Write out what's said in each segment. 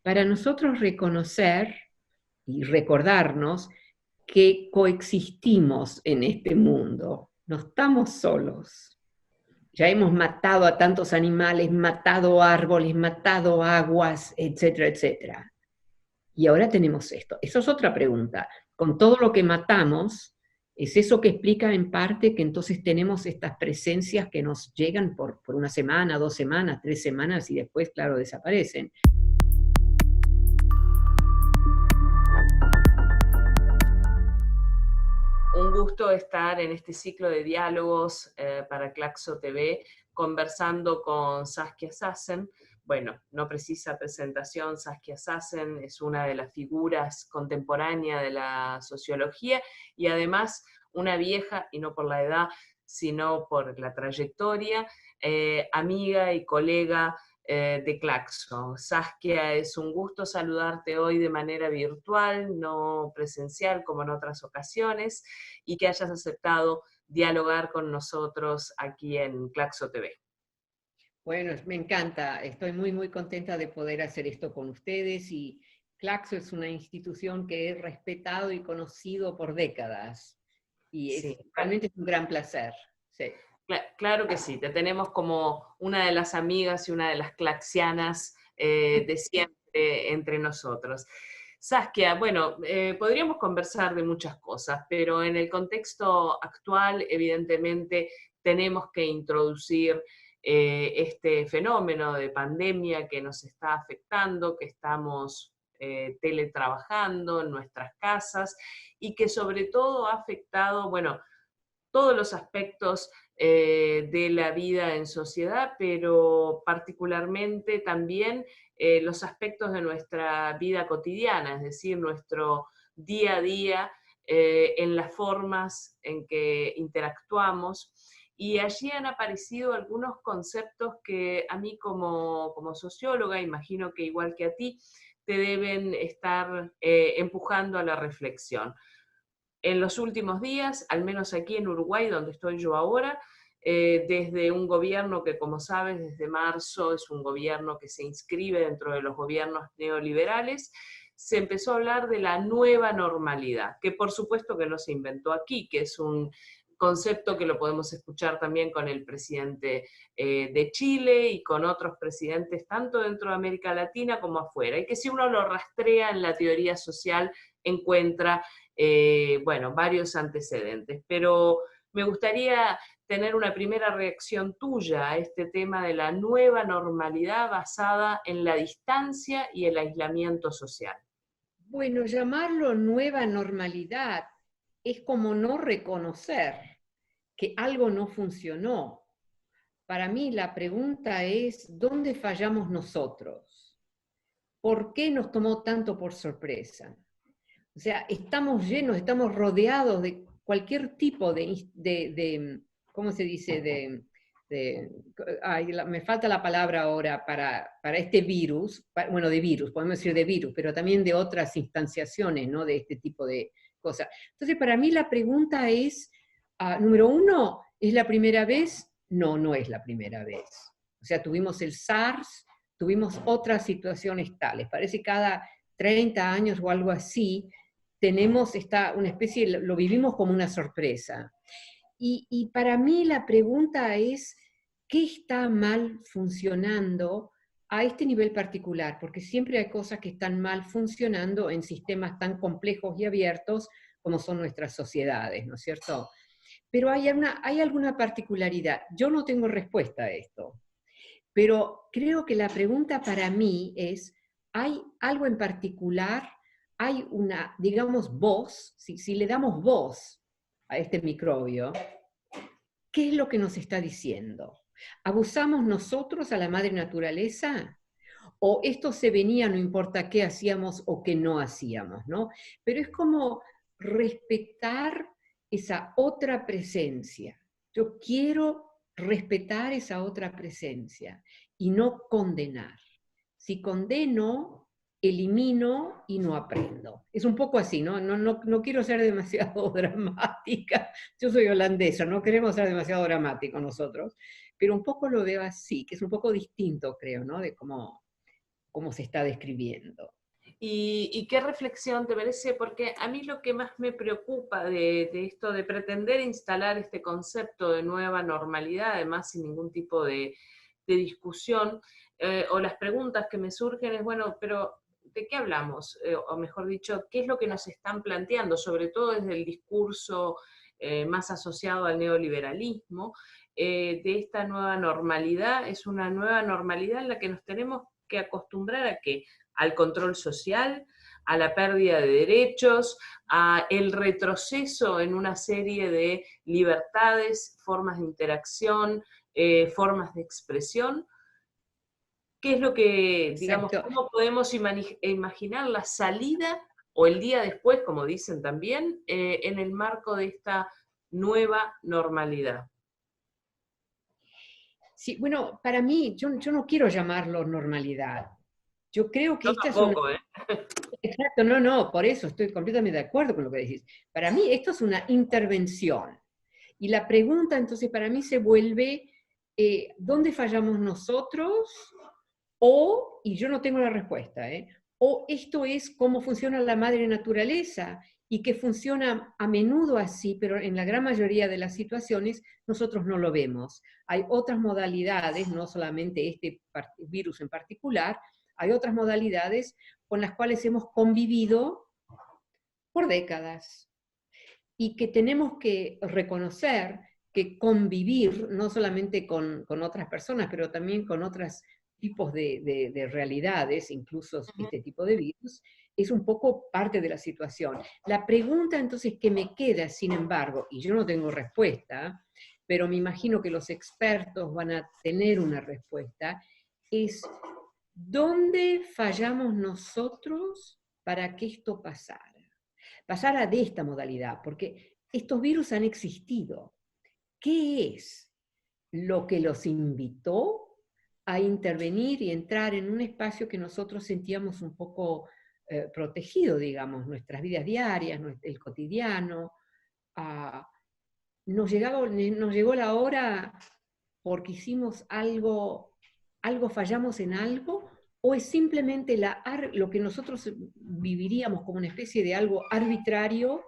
para nosotros reconocer y recordarnos que coexistimos en este mundo, no estamos solos. Ya hemos matado a tantos animales, matado árboles, matado aguas, etcétera, etcétera. Y ahora tenemos esto. Eso es otra pregunta. Con todo lo que matamos, ¿es eso que explica en parte que entonces tenemos estas presencias que nos llegan por una semana, 2 semanas, 3 semanas y después, claro, desaparecen? Un gusto estar en este ciclo de diálogos para Claxo TV, conversando con Saskia Sassen. Bueno, no precisa presentación, Saskia Sassen es una de las figuras contemporáneas de la sociología y además una vieja, y no por la edad, sino por la trayectoria, amiga y colega de Claxo. Saskia, es un gusto saludarte hoy de manera virtual, no presencial como en otras ocasiones, y que hayas aceptado dialogar con nosotros aquí en Claxo TV. Bueno, me encanta, estoy muy, muy contenta de poder hacer esto con ustedes y Claxo es una institución que he respetado y conocido por décadas y Sí, realmente es un gran placer. Sí. claro que sí, te tenemos como una de las amigas y una de las claxianas de siempre entre nosotros. Saskia, bueno, podríamos conversar de muchas cosas, pero en el contexto actual, evidentemente, tenemos que introducir este fenómeno de pandemia que nos está afectando, que estamos teletrabajando en nuestras casas y que sobre todo ha afectado, bueno, todos los aspectos de la vida en sociedad, pero particularmente también los aspectos de nuestra vida cotidiana, es decir, nuestro día a día en las formas en que interactuamos. Y allí han aparecido algunos conceptos que a mí como socióloga, imagino que igual que a ti, te deben estar empujando a la reflexión. En los últimos días, al menos aquí en Uruguay, donde estoy yo ahora, desde un gobierno que, como sabes, desde marzo es un gobierno que se inscribe dentro de los gobiernos neoliberales, se empezó a hablar de la nueva normalidad, que por supuesto que no se inventó aquí, que es un concepto que lo podemos escuchar también con el presidente de Chile y con otros presidentes tanto dentro de América Latina como afuera, y que si uno lo rastrea en la teoría social encuentra bueno, varios antecedentes, pero me gustaría tener una primera reacción tuya a este tema de la nueva normalidad basada en la distancia y el aislamiento social. Bueno, llamarlo nueva normalidad es como no reconocer que algo no funcionó. Para mí la pregunta es, ¿dónde fallamos nosotros? ¿Por qué nos tomó tanto por sorpresa? O sea, estamos llenos, estamos rodeados de cualquier tipo ¿cómo se dice? Ay, me falta la palabra ahora para este virus, bueno, de virus, podemos decir de virus, pero también de otras instanciaciones, ¿no? De este tipo de cosas. Entonces, para mí la pregunta es, número uno, ¿es la primera vez? No, no es la primera vez. O sea, tuvimos el SARS, tuvimos otras situaciones tales. Parece que cada 30 años o algo así, tenemos una especie, lo vivimos como una sorpresa. Y para mí la pregunta es, ¿qué está mal funcionando a este nivel particular? Porque siempre hay cosas que están mal funcionando en sistemas tan complejos y abiertos como son nuestras sociedades, ¿no es cierto? Pero hay alguna particularidad. Yo no tengo respuesta a esto, pero creo que la pregunta para mí es, ¿hay algo en particular? ¿Hay una, digamos, voz? Si le damos voz a este microbio, ¿qué es lo que nos está diciendo? ¿Abusamos nosotros a la madre naturaleza? ¿O esto se venía, no importa qué hacíamos o qué no hacíamos, ¿no? Pero es como respetar esa otra presencia. Yo quiero respetar esa otra presencia y no condenar. Si condeno, elimino y no aprendo. Es un poco así, ¿no? No quiero ser demasiado dramática. Yo soy holandesa, no queremos ser demasiado dramáticos nosotros, pero un poco lo veo así, que es un poco distinto, creo, ¿no? De cómo como se está describiendo. ¿Y qué reflexión te merece? Porque a mí lo que más me preocupa de esto, de pretender instalar este concepto de nueva normalidad, además sin ningún tipo de discusión, o las preguntas que me surgen es, bueno, pero ¿de qué hablamos? O mejor dicho, ¿qué es lo que nos están planteando? Sobre todo desde el discurso más asociado al neoliberalismo, de esta nueva normalidad. Es una nueva normalidad en la que nos tenemos que acostumbrar a que al control social, a la pérdida de derechos, a el retroceso en una serie de libertades, formas de interacción, formas de expresión. ¿Qué es lo que, digamos, Exacto. cómo podemos imaginar la salida o el día después, como dicen también, en el marco de esta nueva normalidad? Sí, bueno, para mí, yo no quiero llamarlo normalidad. Yo creo que Yo esta es una... tampoco, ¿eh? Exacto, no, no, por eso estoy completamente de acuerdo con lo que decís. Para mí esto es una intervención. Y la pregunta entonces para mí se vuelve, ¿dónde fallamos nosotros? O, y yo no tengo la respuesta, o esto es cómo funciona la madre naturaleza y que funciona a menudo así, pero en la gran mayoría de las situaciones nosotros no lo vemos. Hay otras modalidades, no solamente este virus en particular, hay otras modalidades con las cuales hemos convivido por décadas y que tenemos que reconocer que convivir no solamente con otras personas, pero también con otros tipos de realidades, incluso este tipo de virus, es un poco parte de la situación. La pregunta entonces que me queda, sin embargo, y yo no tengo respuesta, pero me imagino que los expertos van a tener una respuesta, es ¿dónde fallamos nosotros para que esto pasara? Pasara de esta modalidad, porque estos virus han existido. ¿Qué es lo que los invitó a intervenir y entrar en un espacio que nosotros sentíamos un poco protegido, digamos, nuestras vidas diarias, el cotidiano? Ah, nos llegó la hora porque hicimos algo, fallamos en algo, o es simplemente lo que nosotros viviríamos como una especie de algo arbitrario,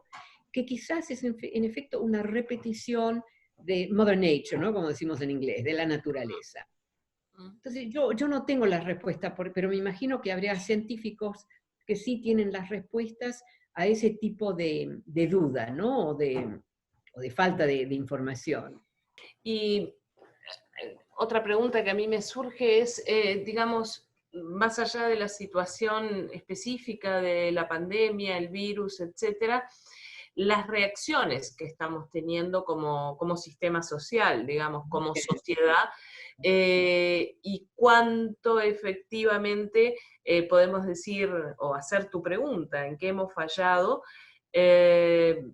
que quizás es en efecto una repetición de Mother Nature, ¿no? Como decimos en inglés, de la naturaleza. Entonces yo no tengo la respuesta, pero me imagino que habría científicos que sí tienen las respuestas a ese tipo de duda, ¿no? O de falta de información. Y otra pregunta que a mí me surge es, digamos, más allá de la situación específica de la pandemia, el virus, etcétera, las reacciones que estamos teniendo como sistema social, digamos, como sociedad, y cuánto efectivamente podemos decir o hacer tu pregunta, en qué hemos fallado, eh,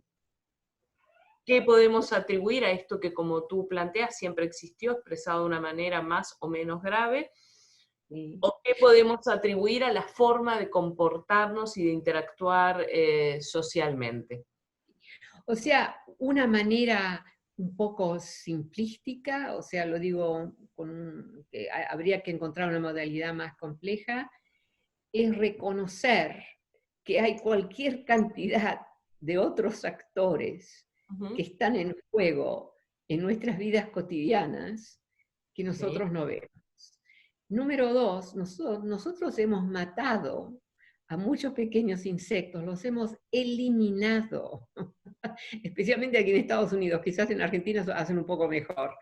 ¿qué podemos atribuir a esto que, como tú planteas, siempre existió, expresado de una manera más o menos grave? Sí. ¿O qué podemos atribuir a la forma de comportarnos y de interactuar socialmente? O sea, una manera un poco simplística, o sea, lo digo que habría que encontrar una modalidad más compleja, es reconocer que hay cualquier cantidad de otros actores que están en juego en nuestras vidas cotidianas que Sí. nosotros no vemos. Número dos, nosotros hemos matado a muchos pequeños insectos, los hemos eliminado, especialmente aquí en Estados Unidos, quizás en Argentina hacen un poco mejor,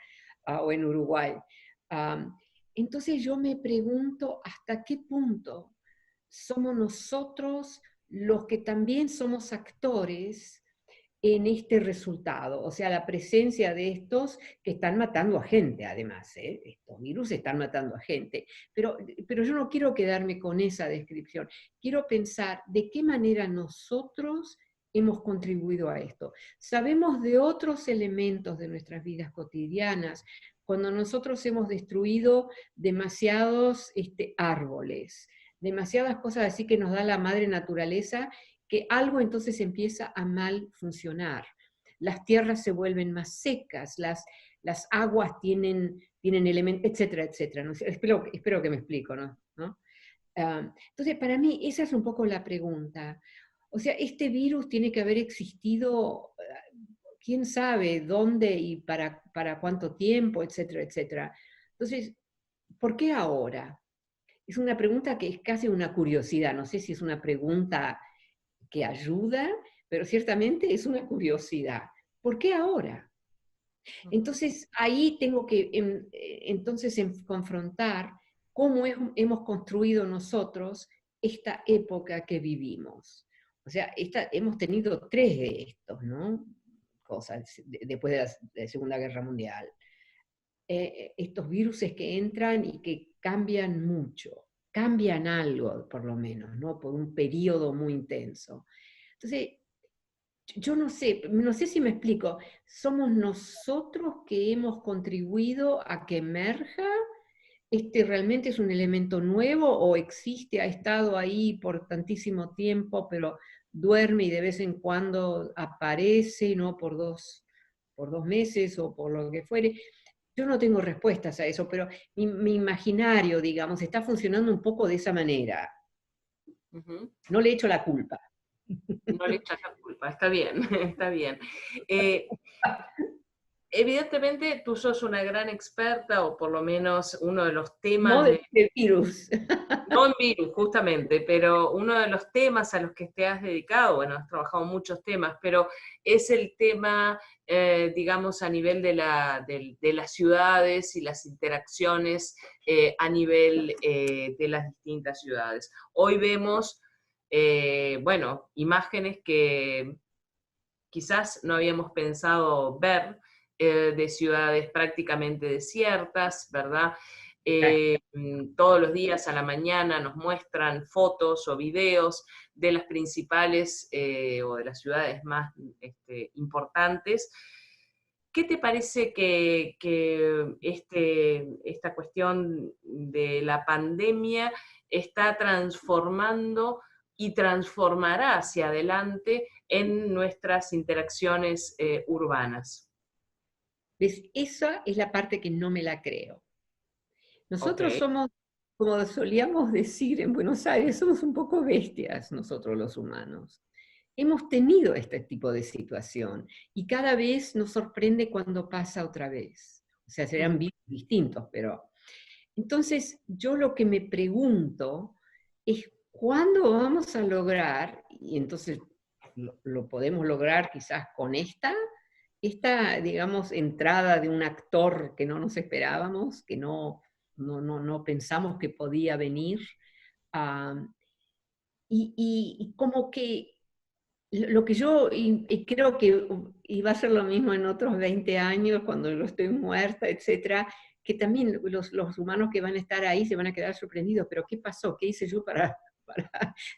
o en Uruguay. Entonces yo me pregunto hasta qué punto somos nosotros los que también somos actores en este resultado, o sea, la presencia de estos que están matando a gente, además, estos virus están matando a gente. Pero yo no quiero quedarme con esa descripción, quiero pensar de qué manera nosotros hemos contribuido a esto. Sabemos de otros elementos de nuestras vidas cotidianas, cuando nosotros hemos destruido demasiados árboles, demasiadas cosas así que nos da la madre naturaleza, que algo entonces empieza a mal funcionar. Las tierras se vuelven más secas, las aguas tienen elementos, etcétera, etcétera. ¿No? Espero que me explico, ¿no? Entonces, para mí, esa es un poco la pregunta. O sea, este virus tiene que haber existido, quién sabe dónde y para cuánto tiempo, etcétera, etcétera. Entonces, ¿por qué ahora? Es una pregunta que es casi una curiosidad. No sé si es una pregunta que ayuda, pero ciertamente es una curiosidad. ¿Por qué ahora? Entonces, ahí tengo que confrontar cómo hemos construido nosotros esta época que vivimos. O sea, hemos tenido 3 de estos, ¿no? Cosas, después de la Segunda Guerra Mundial. Estos virus que entran y que cambian mucho, cambian algo, por lo menos, ¿no? Por un periodo muy intenso. Entonces, yo no sé si me explico. ¿Somos nosotros que hemos contribuido a que emerja? ¿Este realmente es un elemento nuevo o existe, ha estado ahí por tantísimo tiempo, pero duerme y de vez en cuando aparece, ¿no? Por 2 meses o por lo que fuere? Yo no tengo respuestas a eso, pero mi imaginario, digamos, está funcionando un poco de esa manera. Ujú. No le echo la culpa. No le echas la culpa, está bien, está bien. Eh, Evidentemente tú sos una gran experta, o por lo menos uno de los No temas de este virus. no en virus justamente, pero uno de los temas a los que te has dedicado, bueno, has trabajado muchos temas, pero es el tema, digamos, a nivel de las ciudades y las interacciones a nivel de las distintas ciudades. Hoy vemos, bueno, imágenes que quizás no habíamos pensado ver, de ciudades prácticamente desiertas, ¿verdad? Todos los días a la mañana nos muestran fotos o videos de las principales o de las ciudades más importantes. ¿Qué te parece que esta cuestión de la pandemia está transformando y transformará hacia adelante en nuestras interacciones urbanas? ¿Ves? Esa es la parte que no me la creo. Ok, Nosotros somos, como solíamos decir en Buenos Aires, somos un poco bestias nosotros los humanos. Hemos tenido este tipo de situación y cada vez nos sorprende cuando pasa otra vez. O sea, serán virus distintos, pero... Entonces, yo lo que me pregunto es cuándo vamos a lograr, y entonces lo podemos lograr quizás con digamos, entrada de un actor que no nos esperábamos, que no pensamos que podía venir, ah, y como que lo que yo y creo que iba a ser lo mismo en otros 20 años, cuando yo estoy muerta, etcétera, que también los humanos que van a estar ahí se van a quedar sorprendidos, pero ¿qué pasó? ¿Qué hice yo para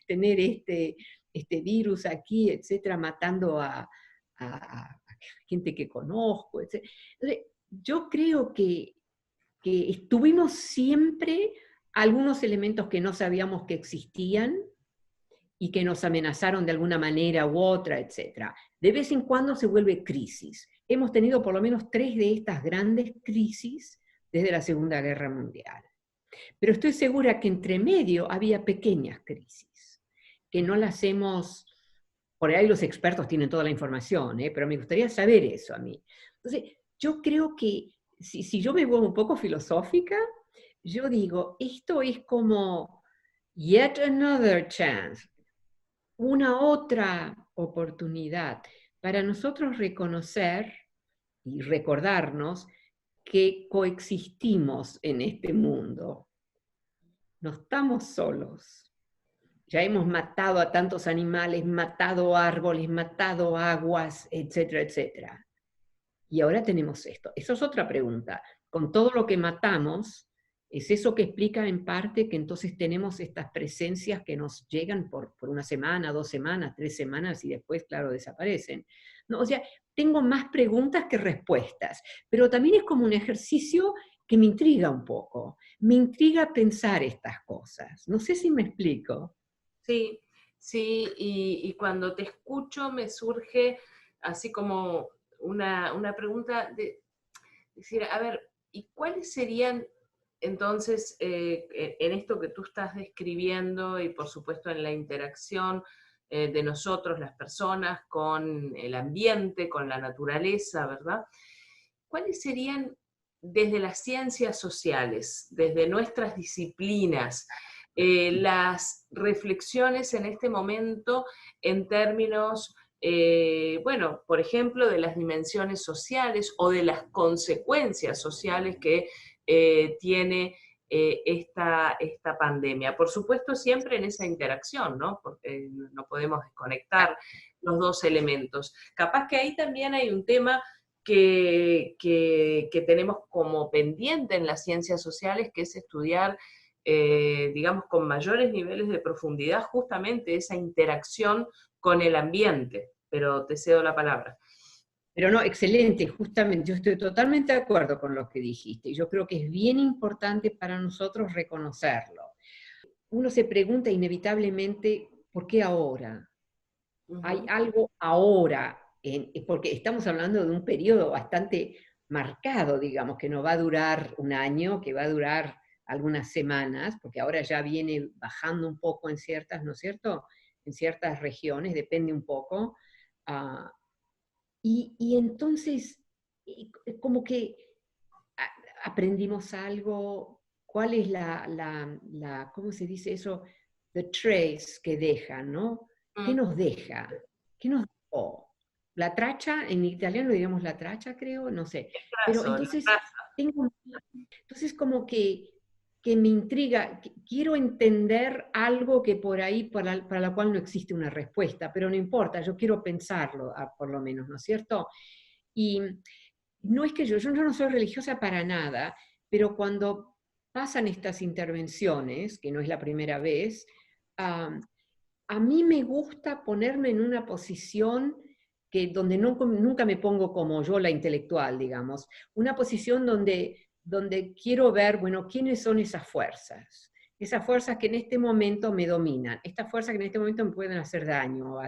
tener este virus aquí, etcétera, matando a gente que conozco, etcétera? Entonces, yo creo que estuvimos siempre algunos elementos que no sabíamos que existían, y que nos amenazaron de alguna manera u otra, etc. De vez en cuando se vuelve crisis. Hemos tenido por lo menos 3 de estas grandes crisis desde la Segunda Guerra Mundial. Pero estoy segura que entre medio había pequeñas crisis, que no las hemos... Por ahí los expertos tienen toda la información, pero me gustaría saber eso a mí. Entonces, yo creo que si yo me vuelvo un poco filosófica, yo digo, esto es como yet another chance, una otra oportunidad para nosotros reconocer y recordarnos que coexistimos en este mundo. No estamos solos. Ya hemos matado a tantos animales, matado árboles, matado aguas, etcétera, etcétera. Y ahora tenemos esto. Eso es otra pregunta. Con todo lo que matamos, ¿es eso que explica en parte que entonces tenemos estas presencias que nos llegan por una semana, 2 semanas, 3 semanas y después, claro, desaparecen? No, o sea, tengo más preguntas que respuestas, pero también es como un ejercicio que me intriga un poco. Me intriga pensar estas cosas. No sé si me explico. sí, sí, y cuando te escucho me surge así como una pregunta de decir, a ver, ¿y cuáles serían entonces, en esto que tú estás describiendo y por supuesto en la interacción de nosotros, las personas, con el ambiente, con la naturaleza, ¿verdad? ¿Cuáles serían desde las ciencias sociales, desde nuestras disciplinas, las reflexiones en este momento en términos, bueno, por ejemplo, de las dimensiones sociales o de las consecuencias sociales que tiene esta pandemia? Por supuesto, siempre en esa interacción, ¿no? Porque no podemos desconectar los dos elementos. Capaz que ahí también hay un tema que tenemos como pendiente en las ciencias sociales, que es estudiar, digamos, con mayores niveles de profundidad, justamente esa interacción con el ambiente. Pero te cedo la palabra. Pero no, excelente, justamente, yo estoy totalmente de acuerdo con lo que dijiste. Yo creo que es bien importante para nosotros reconocerlo. Uno se pregunta inevitablemente, ¿por qué ahora? Hay algo ahora, porque estamos hablando de un periodo bastante marcado, digamos, que no va a durar un año, que va a durar algunas semanas, porque ahora ya viene bajando un poco en ciertas, ¿no es cierto?, en ciertas regiones, depende un poco. ah, y entonces, como que aprendimos algo. ¿Cuál es ¿cómo se dice eso? The trace que deja, ¿no? ¿Qué nos deja? ¿Qué nos dejó? La tracha, en italiano diríamos la tracha, creo, no sé. Pero Trazo, entonces, entonces como que me intriga, quiero entender algo que por ahí, para la cual no existe una respuesta, pero no importa, yo quiero pensarlo, por lo menos, ¿no es cierto? Y no es que yo no soy religiosa para nada, pero cuando pasan estas intervenciones, que no es la primera vez, a mí me gusta ponerme en una posición donde nunca me pongo como yo la intelectual, digamos, una posición donde quiero ver, bueno, quiénes son esas fuerzas que en este momento me dominan, estas fuerzas que en este momento me pueden hacer daño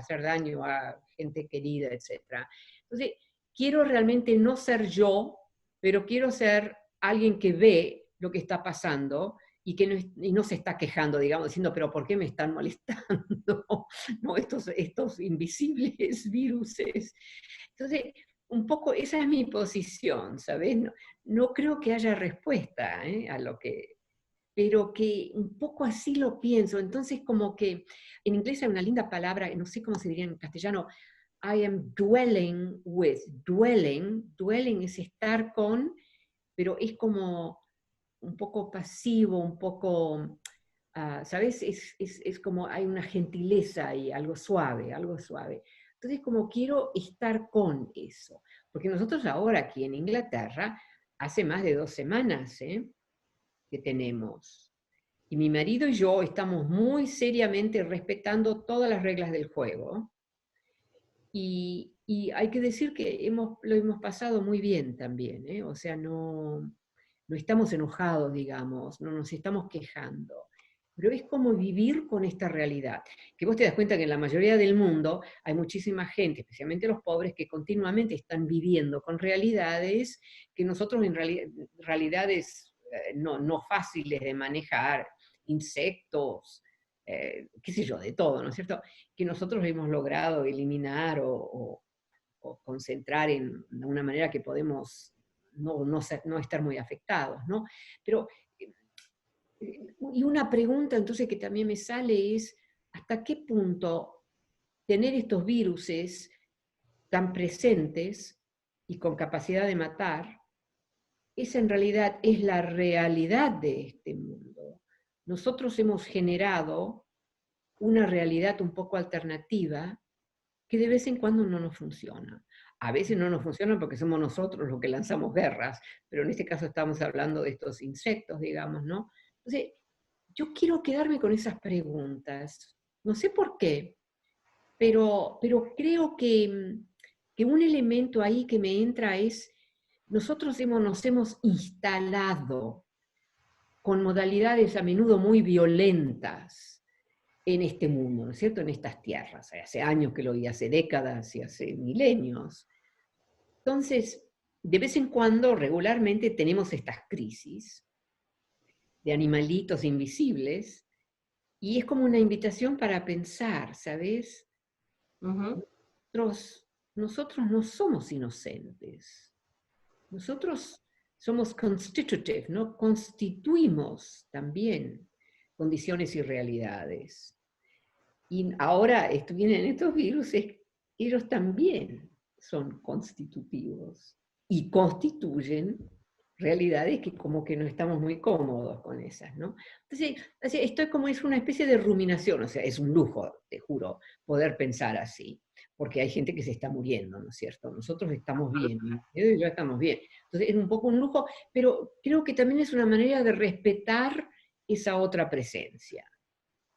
a gente querida, etc. Entonces, quiero realmente no ser yo, pero quiero ser alguien que ve lo que está pasando y que no se está quejando, digamos, diciendo, pero ¿por qué me están molestando? ¿No? Estos invisibles viruses. Entonces, un poco esa es mi posición, ¿sabes? No creo que haya respuesta a lo que, pero que un poco así lo pienso. Entonces, como que en inglés hay una linda palabra, no sé cómo se diría en castellano, I am dwelling with. Dwelling es estar con, pero es como un poco pasivo, un poco, ¿sabes? Es como hay una gentileza ahí, algo suave, algo suave. Entonces, como quiero estar con eso. Porque nosotros ahora aquí en Inglaterra, hace más de 2 semanas que tenemos. Y mi marido y yo estamos muy seriamente respetando todas las reglas del juego. Y hay que decir que lo hemos pasado muy bien también, ¿eh? O sea, no estamos enojados, digamos, no nos estamos quejando. Pero es como vivir con esta realidad. Que vos te das cuenta que en la mayoría del mundo hay muchísima gente, especialmente los pobres, que continuamente están viviendo con realidades que nosotros en realidades no fáciles de manejar, insectos, qué sé yo, de todo, ¿no es cierto? Que nosotros hemos logrado eliminar o concentrar de una manera que podemos no estar muy afectados, ¿no? Pero, y una pregunta entonces que también me sale es, ¿hasta qué punto tener estos viruses tan presentes y con capacidad de matar, esa en realidad es la realidad de este mundo? Nosotros hemos generado una realidad un poco alternativa que de vez en cuando no nos funciona. A veces no nos funciona porque somos nosotros los que lanzamos guerras, pero en este caso estamos hablando de estos insectos, digamos, ¿no? Entonces, yo quiero quedarme con esas preguntas. No sé por qué, pero creo que un elemento ahí que me entra es, nosotros nos hemos instalado con modalidades a menudo muy violentas en este mundo, ¿no es cierto?, en estas tierras. Hace años que lo vi, hace décadas y hace milenios. Entonces, de vez en cuando, regularmente, tenemos estas crisis, de animalitos invisibles, y es como una invitación para pensar, ¿sabes? Ujú. Nosotros, nosotros no somos inocentes. Nosotros somos constitutive, ¿no? Constituimos también condiciones y realidades. Y ahora vienen estos virus, ellos también son constitutivos y constituyen realidades que como que no estamos muy cómodos con esas, ¿no? Entonces, esto es como es una especie de ruminación, o sea, es un lujo, te juro, poder pensar así, porque hay gente que se está muriendo, ¿no es cierto? Nosotros estamos bien, y ya estamos bien. Entonces, es un poco un lujo, pero creo que también es una manera de respetar esa otra presencia.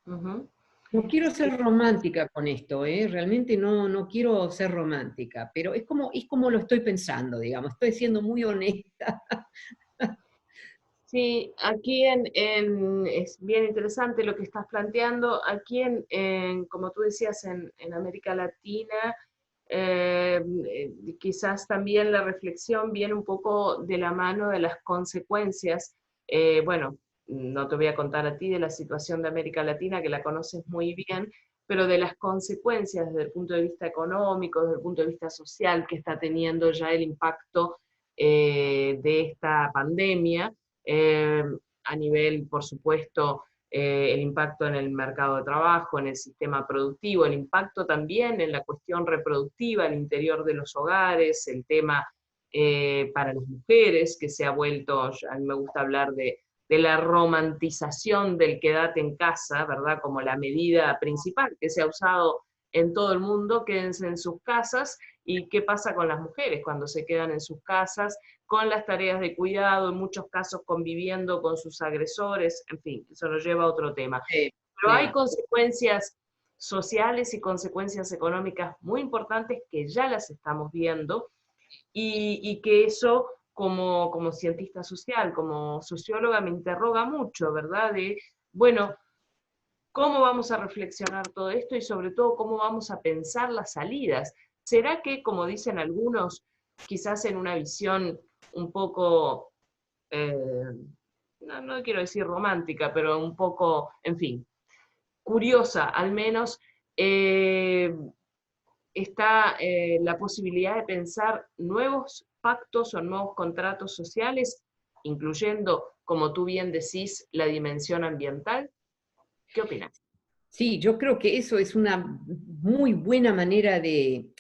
Ujú. No quiero Sí, ser romántica con esto, ¿eh? Realmente no quiero ser romántica, pero es como lo estoy pensando, digamos, estoy siendo muy honesta. sí, aquí es bien interesante lo que estás planteando. Aquí como tú decías, en América Latina, quizás también la reflexión viene un poco de la mano de las consecuencias. Bueno, no te voy a contar a ti de la situación de América Latina, que la conoces muy bien, pero de las consecuencias desde el punto de vista económico, desde el punto de vista social, que está teniendo ya el impacto de esta pandemia eh, a nivel, por supuesto, el impacto en el mercado de trabajo, en el sistema productivo, el impacto también en la cuestión reproductiva al interior de los hogares, el tema para las mujeres, que se ha vuelto, a mí me gusta hablar de la romantización del quédate en casa, ¿verdad? Como la medida principal que se ha usado en todo el mundo, quédense en sus casas, y qué pasa con las mujeres cuando se quedan en sus casas, con las tareas de cuidado, en muchos casos conviviendo con sus agresores, en fin, eso nos lleva a otro tema. Sí, Pero hay sí. consecuencias sociales y consecuencias económicas muy importantes que ya las estamos viendo y que eso como cientista social, como socióloga, me interroga mucho, ¿verdad? De, bueno, ¿cómo vamos a reflexionar todo esto y sobre todo cómo vamos a pensar las salidas? ¿Será que, como dicen algunos, quizás en una visión un poco, eh, no quiero decir romántica, pero un poco, en fin, curiosa al menos, está la posibilidad de pensar nuevos pactos o nuevos contratos sociales, incluyendo, como tú bien decís, la dimensión ambiental? ¿Qué opinas? Sí, yo creo que eso es una muy buena manera de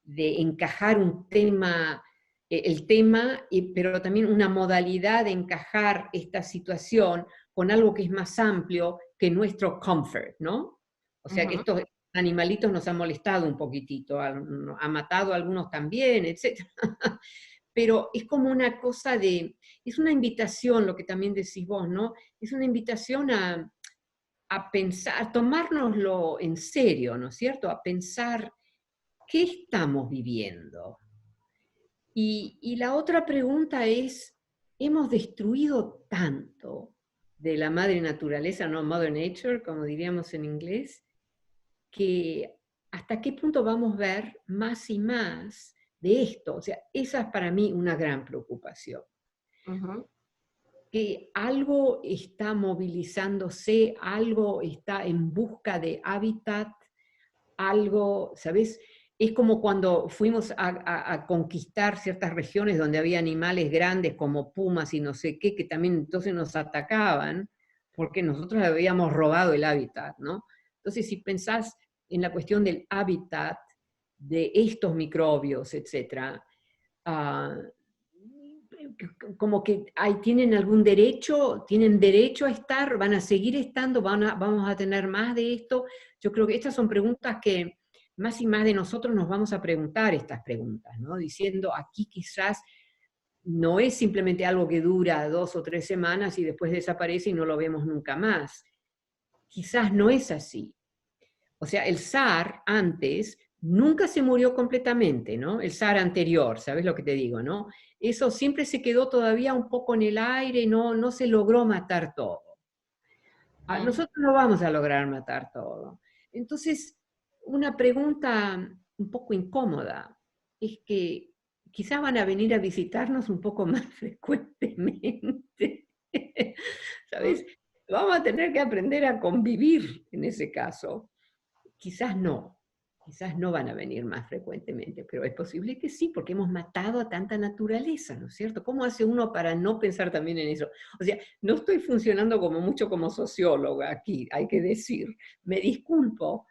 encajar un tema, el tema, pero también una modalidad de encajar esta situación con algo que es más amplio que nuestro comfort, ¿no? O sea que Ujú. estos animalitos nos han molestado un poquitito, ha matado a algunos también, etc. Pero es como una cosa es una invitación, lo que también decís vos, ¿no? Es una invitación a pensar, a tomárnoslo en serio, ¿no es cierto? A pensar qué estamos viviendo. Y la otra pregunta es, ¿hemos destruido tanto de la madre naturaleza, no Mother Nature, como diríamos en inglés, que hasta qué punto vamos a ver más y más de esto? O sea, esa es para mí una gran preocupación. Ujú. Que algo está movilizándose, algo está en busca de hábitat, algo, ¿sabes? Es como cuando fuimos a conquistar ciertas regiones donde había animales grandes como pumas y no sé qué, que también entonces nos atacaban porque nosotros le habíamos robado el hábitat, ¿no? Entonces, si pensás en la cuestión del hábitat de estos microbios, etcétera, ah, como que tienen derecho a estar, van a seguir estando, vamos a tener más de esto. Yo creo que estas son preguntas que más y más de nosotros nos vamos a preguntar estas preguntas, ¿no? Diciendo aquí quizás no es simplemente algo que dura 2 o 3 semanas y después desaparece y no lo vemos nunca más. Quizás no es así. O sea, el zar antes nunca se murió completamente, ¿no? El zar anterior, ¿sabes lo que te digo, no? Eso siempre se quedó todavía un poco en el aire, no se logró matar todo. Mm. Nosotros no vamos a lograr matar todo. Entonces, una pregunta un poco incómoda es que quizás van a venir a visitarnos un poco más frecuentemente. ¿Sabes? Vamos a tener que aprender a convivir en ese caso. Quizás no van a venir más frecuentemente, pero es posible que sí, porque hemos matado a tanta naturaleza, ¿no es cierto? ¿Cómo hace uno para no pensar también en eso? O sea, no estoy funcionando como mucho como socióloga aquí, hay que decir. Me disculpo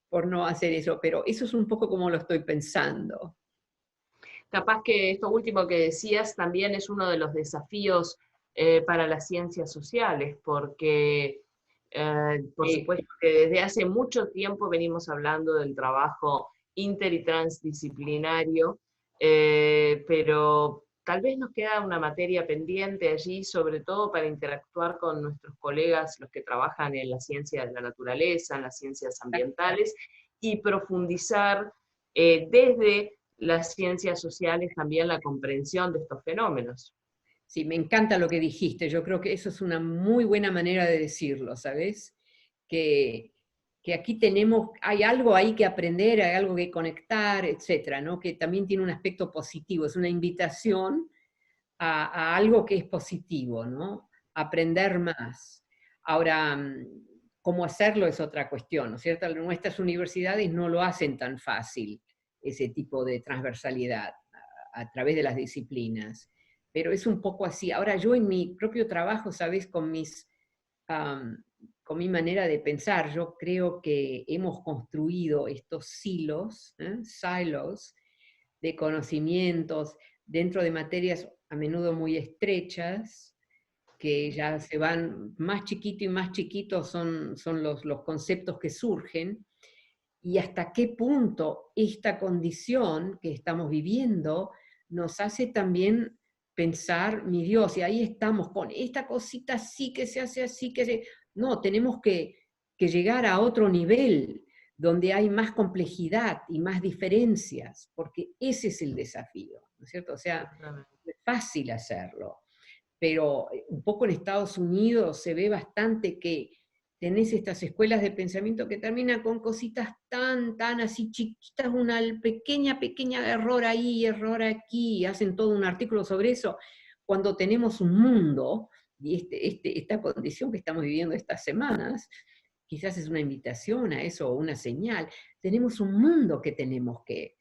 por no hacer eso, pero eso es un poco como lo estoy pensando. Capaz que esto último que decías también es uno de los desafíos para las ciencias sociales, porque por supuesto que desde hace mucho tiempo venimos hablando del trabajo inter y transdisciplinario, pero tal vez nos queda una materia pendiente allí, sobre todo para interactuar con nuestros colegas, los que trabajan en la ciencia de la naturaleza, en las ciencias ambientales, y profundizar desde las ciencias sociales también la comprensión de estos fenómenos. Sí, me encanta lo que dijiste. Yo creo que eso es una muy buena manera de decirlo, ¿sabes? Que, que aquí hay algo ahí que aprender, hay algo que conectar, etcétera, ¿no? Que también tiene un aspecto positivo, es una invitación a algo que es positivo, ¿no? Aprender más. Ahora, cómo hacerlo es otra cuestión, ¿no es cierto? Nuestras universidades no lo hacen tan fácil, ese tipo de transversalidad a través de las disciplinas, pero es un poco así. Ahora yo en mi propio trabajo, ¿sabes? Con mi manera de pensar, yo creo que hemos construido estos silos de conocimientos dentro de materias a menudo muy estrechas, que ya se van más chiquito y más chiquitos son los conceptos que surgen, y hasta qué punto esta condición que estamos viviendo nos hace también pensar, mi Dios, y ahí estamos con esta cosita sí que se hace así, no, tenemos que llegar a otro nivel donde hay más complejidad y más diferencias, porque ese es el desafío, ¿no es cierto? O sea, es fácil hacerlo, pero un poco en Estados Unidos se ve bastante que tenés estas escuelas de pensamiento que terminan con cositas tan así chiquitas, una pequeña error ahí, error aquí, y hacen todo un artículo sobre eso, cuando tenemos un mundo, y esta condición que estamos viviendo estas semanas, quizás es una invitación a eso o una señal, tenemos un mundo que tenemos que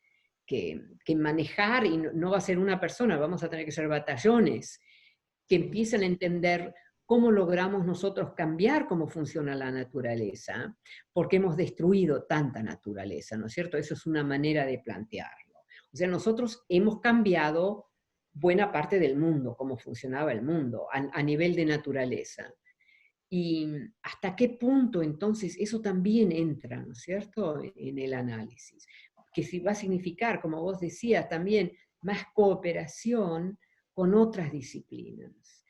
manejar, y no va a ser una persona, vamos a tener que ser batallones, que empiezan a entender cómo logramos nosotros cambiar cómo funciona la naturaleza, porque hemos destruido tanta naturaleza, ¿no es cierto? Eso es una manera de plantearlo. O sea, nosotros hemos cambiado buena parte del mundo, cómo funcionaba el mundo, a nivel de naturaleza. Y hasta qué punto entonces eso también entra, ¿no es cierto?, en el análisis. Que si va a significar, como vos decías, también más cooperación con otras disciplinas.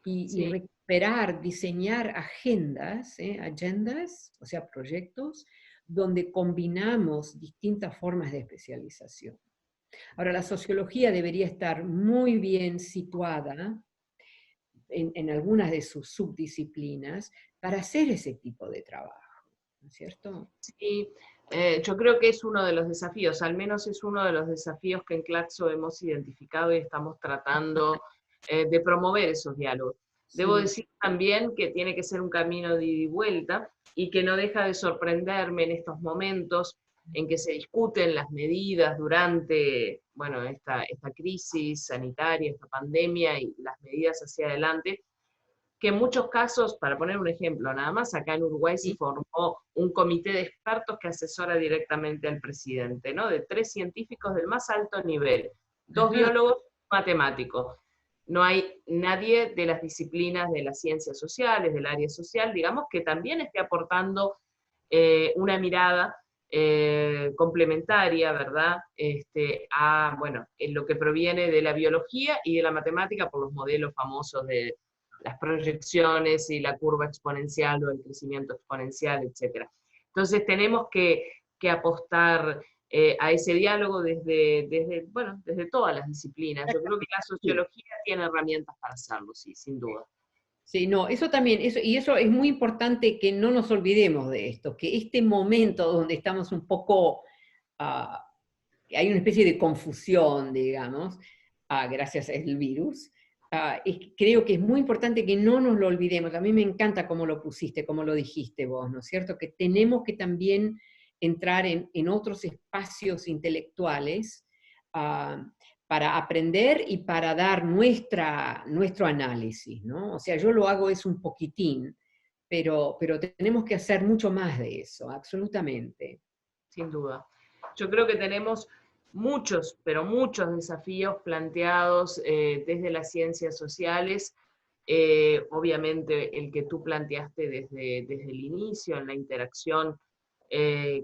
Y Sí, recuperar, diseñar agendas, o sea, proyectos, donde combinamos distintas formas de especialización. Ahora, la sociología debería estar muy bien situada en algunas de sus subdisciplinas para hacer ese tipo de trabajo, ¿no es cierto? sí, yo creo que es uno de los desafíos, al menos es uno de los desafíos que en Claxo hemos identificado y estamos tratando de promover esos diálogos. Debo Sí. decir también que tiene que ser un camino de ida y vuelta y que no deja de sorprenderme en estos momentos en que se discuten las medidas durante, bueno, esta crisis sanitaria, esta pandemia y las medidas hacia adelante, que en muchos casos, para poner un ejemplo, nada más acá en Uruguay se Sí. formó un comité de expertos que asesora directamente al presidente, ¿no? De 3 científicos del más alto nivel, 2 biólogos, matemáticos. No hay nadie de las disciplinas de las ciencias sociales, del área social, digamos, que también esté aportando una mirada complementaria, ¿verdad? Bueno, en lo que proviene de la biología y de la matemática por los modelos famosos de las proyecciones y la curva exponencial o el crecimiento exponencial, etc. Entonces tenemos que apostar a ese diálogo bueno, desde todas las disciplinas. Yo creo que la Sí. sociología tiene herramientas para hacerlo, sí, sin duda. Sí, no, eso también, y eso es muy importante que no nos olvidemos de esto, que este momento donde estamos un poco, ah, que hay una especie de confusión, digamos, gracias al virus, creo que es muy importante que no nos lo olvidemos. A mí me encanta cómo lo pusiste, cómo lo dijiste vos, ¿no es cierto? Que tenemos que también entrar en otros espacios intelectuales para aprender y para dar nuestro análisis, ¿no? O sea, yo lo hago es un poquitín, pero tenemos que hacer mucho más de eso, absolutamente. Sin duda. Yo creo que tenemos muchos, pero muchos desafíos planteados desde las ciencias sociales. Obviamente el que tú planteaste desde el inicio, en la interacción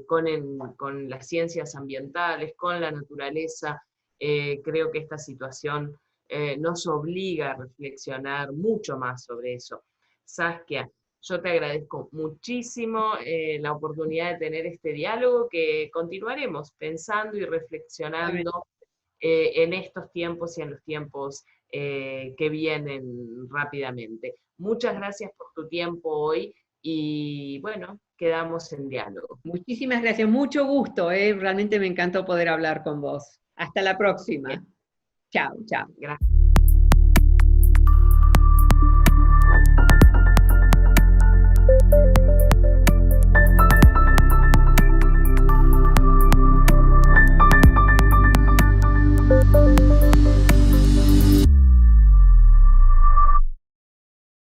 con las ciencias ambientales, con la naturaleza. Creo que esta situación nos obliga a reflexionar mucho más sobre eso. Saskia, yo te agradezco muchísimo la oportunidad de tener este diálogo, que continuaremos pensando y reflexionando en estos tiempos y en los tiempos que vienen rápidamente. Muchas gracias por tu tiempo hoy y bueno, quedamos en diálogo. Muchísimas gracias, mucho gusto, ¿eh? Realmente me encantó poder hablar con vos. Hasta la próxima. Bien. Chao, chao. Gracias.